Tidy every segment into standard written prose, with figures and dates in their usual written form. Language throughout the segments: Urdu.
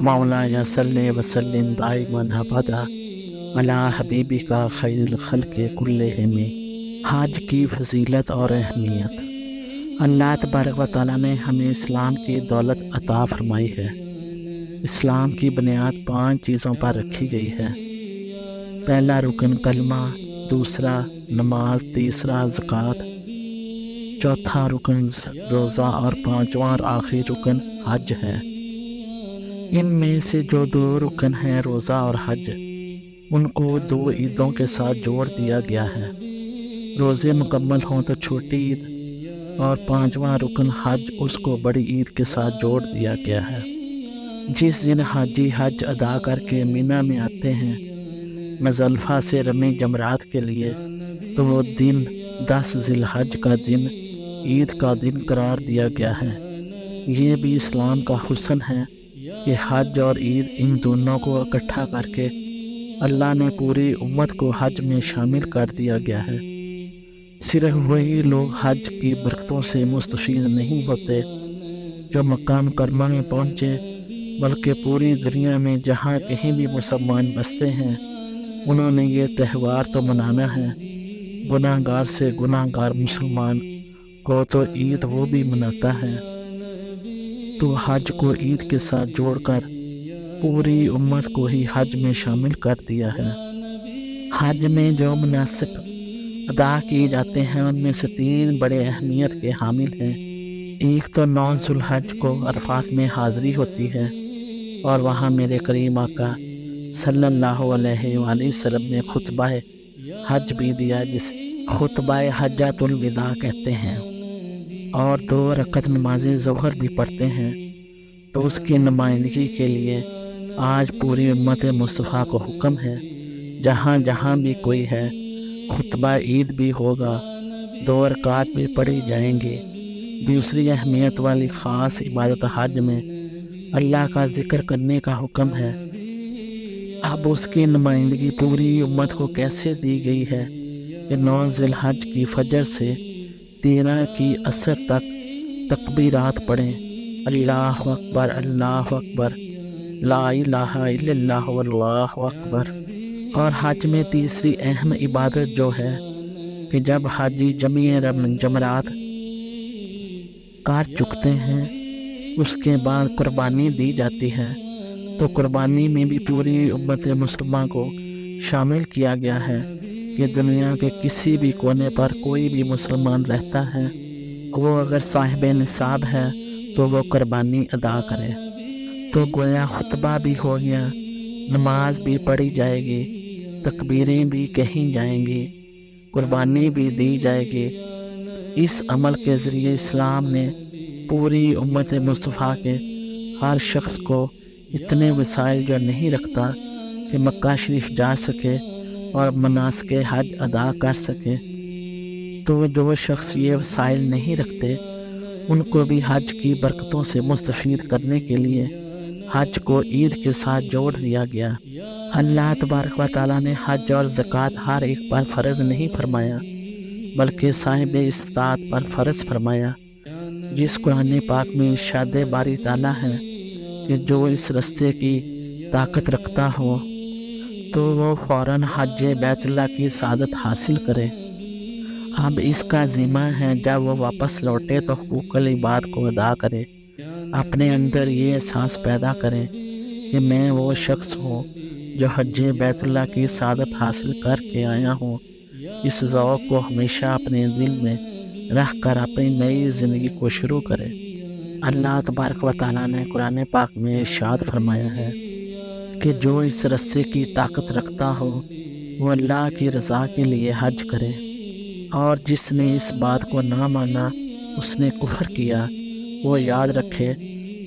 مولانا صلی وسلم دائما ابدا علی حبیبک خیر الخلق کلہم۔ حج کی فضیلت اور اہمیت۔ اللہ تبارک و تعالیٰ نے ہمیں اسلام کی دولت عطا فرمائی ہے۔ اسلام کی بنیاد 5 چیزوں پر رکھی گئی ہے۔ پہلا رکن کلمہ، دوسرا نماز، تیسرا زکوٰۃ، چوتھا رکن روزہ اور پانچواں اور آخری رکن حج ہے۔ ان میں سے جو 2 رکن ہیں روزہ اور حج، ان کو 2 عیدوں کے ساتھ جوڑ دیا گیا ہے۔ روزے مکمل ہوں تو چھوٹی عید اور 5واں رکن حج، اس کو بڑی عید کے ساتھ جوڑ دیا گیا ہے۔ جس دن حاجی حج ادا کر کے مینا میں آتے ہیں مزدلفہ سے رمی جمرات کے لیے، تو وہ دن 10 ذی الحج کا دن عید کا دن قرار دیا گیا ہے۔ یہ بھی اسلام کا حسن ہے کہ حج اور عید ان دونوں کو اکٹھا کر کے اللہ نے پوری امت کو حج میں شامل کر دیا گیا ہے۔ صرف وہی لوگ حج کی برکتوں سے مستفید نہیں ہوتے جو مکہ مکرمہ میں پہنچے، بلکہ پوری دنیا میں جہاں کہیں بھی مسلمان بستے ہیں انہوں نے یہ تہوار تو منانا ہے۔ گناہ گار سے گناہ گار مسلمان کو تو عید وہ بھی مناتا ہے، تو حج کو عید کے ساتھ جوڑ کر پوری امت کو ہی حج میں شامل کر دیا ہے۔ حج میں جو مناسک ادا کیے جاتے ہیں ان میں سے 3 بڑے اہمیت کے حامل ہیں۔ ایک تو 9 ذی الحج کو عرفات میں حاضری ہوتی ہے اور وہاں میرے کریم آقا صلی اللہ علیہ وآلہ وسلم نے خطبہ حج بھی دیا، جسے خطبہ حجۃ الوداع کہتے ہیں، اور 2 رکعت نماز ظہر بھی پڑھتے ہیں۔ تو اس کی نمائندگی کے لیے آج پوری امت مصطفیٰ کو حکم ہے، جہاں جہاں بھی کوئی ہے خطبہ عید بھی ہوگا، 2 رکعات بھی پڑھی جائیں گی۔ دوسری اہمیت والی خاص عبادت حج میں اللہ کا ذکر کرنے کا حکم ہے۔ اب اس کی نمائندگی پوری امت کو کیسے دی گئی ہے کہ 9 ذی الحج کی فجر سے 13 کی عصر تک تکبیرات پڑھیں، اللہ اکبر اللہ اکبر، لا الہ الا اللہ واللہ اکبر۔ اور حج میں تیسری اہم عبادت جو ہے کہ جب حاجی جمیع جمرات کر چکتے ہیں اس کے بعد قربانی دی جاتی ہے، تو قربانی میں بھی پوری امت مسلمہ کو شامل کیا گیا ہے کہ دنیا کے کسی بھی کونے پر کوئی بھی مسلمان رہتا ہے، وہ اگر صاحب نصاب ہے تو وہ قربانی ادا کرے۔ تو گویا خطبہ بھی ہو گیا، نماز بھی پڑھی جائے گی، تکبیریں بھی کہیں جائیں گی، قربانی بھی دی جائے گی۔ اس عمل کے ذریعے اسلام نے پوری امت مصطفیٰ کے ہر شخص کو اتنے وسائل جو نہیں رکھتا کہ مکہ شریف جا سکے اور مناسک حج ادا کر سکے، تو جو شخص یہ وسائل نہیں رکھتے ان کو بھی حج کی برکتوں سے مستفید کرنے کے لیے حج کو عید کے ساتھ جوڑ دیا گیا۔ اللہ تبارک و تعالیٰ نے حج اور زکوٰۃ ہر ایک پر فرض نہیں فرمایا، بلکہ صاحب استطاعت پر فرض فرمایا۔ جس قرآن پاک میں ارشاد باری تعالیٰ ہے کہ جو اس رستے کی طاقت رکھتا ہو تو وہ فوراً حج بیت اللہ کی سعادت حاصل کرے۔ اب اس کا ذمہ ہے جب وہ واپس لوٹے تو حقوق العباد کو ادا کرے، اپنے اندر یہ احساس پیدا کرے کہ میں وہ شخص ہوں جو حج بیت اللہ کی سعادت حاصل کر کے آیا ہوں۔ اس ذوق کو ہمیشہ اپنے دل میں رکھ کر اپنی نئی زندگی کو شروع کرے۔ اللہ تبارک و تعالیٰ نے قرآن پاک میں ارشاد فرمایا ہے کہ جو اس رستے کی طاقت رکھتا ہو وہ اللہ کی رضا کے لیے حج کرے، اور جس نے اس بات کو نہ مانا اس نے کفر کیا۔ وہ یاد رکھے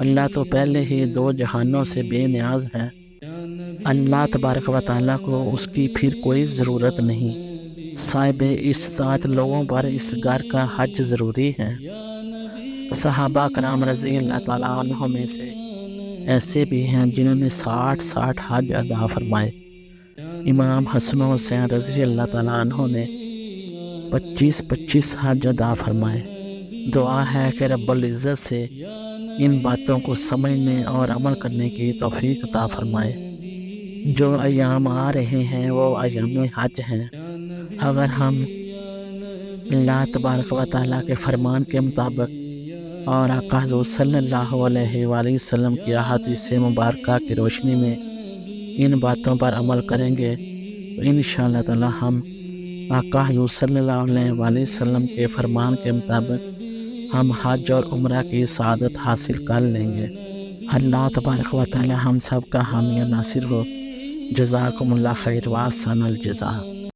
اللہ تو پہلے ہی 2 جہانوں سے بے نیاز ہے، اللہ تبارک و تعالیٰ کو اس کی پھر کوئی ضرورت نہیں۔ صاحب استطاعت لوگوں پر اس گھر کا حج ضروری ہے۔ صحابہ کرام رضی اللہ تعالیٰ عنہ میں سے ایسے بھی ہیں جنہوں نے 60 حج ادا فرمائے۔ امام حسن و حسین رضی اللہ تعالیٰ عنہ نے 25 حج ادا فرمائے۔ دعا ہے کہ رب العزت سے ان باتوں کو سمجھنے اور عمل کرنے کی توفیق عطا فرمائے۔ جو ایام آ رہے ہیں وہ ایام حج ہیں۔ اگر ہم اللہ تبارک و تعالیٰ کے فرمان کے مطابق اور آقا حضور صلی اللہ علیہ وآلہ وسلم کی احادیث مبارکہ کی روشنی میں ان باتوں پر عمل کریں گے تو انشاءاللہ تعالی ہم آقا حضور صلی اللہ علیہ وآلہ وسلم کے فرمان کے مطابق ہم حج اور عمرہ کی سعادت حاصل کر لیں گے۔ اللہ تبارک و تعالی ہم سب کا حامی ناصر ہو۔ جزاکم اللہ خیر و احسن الجزاء۔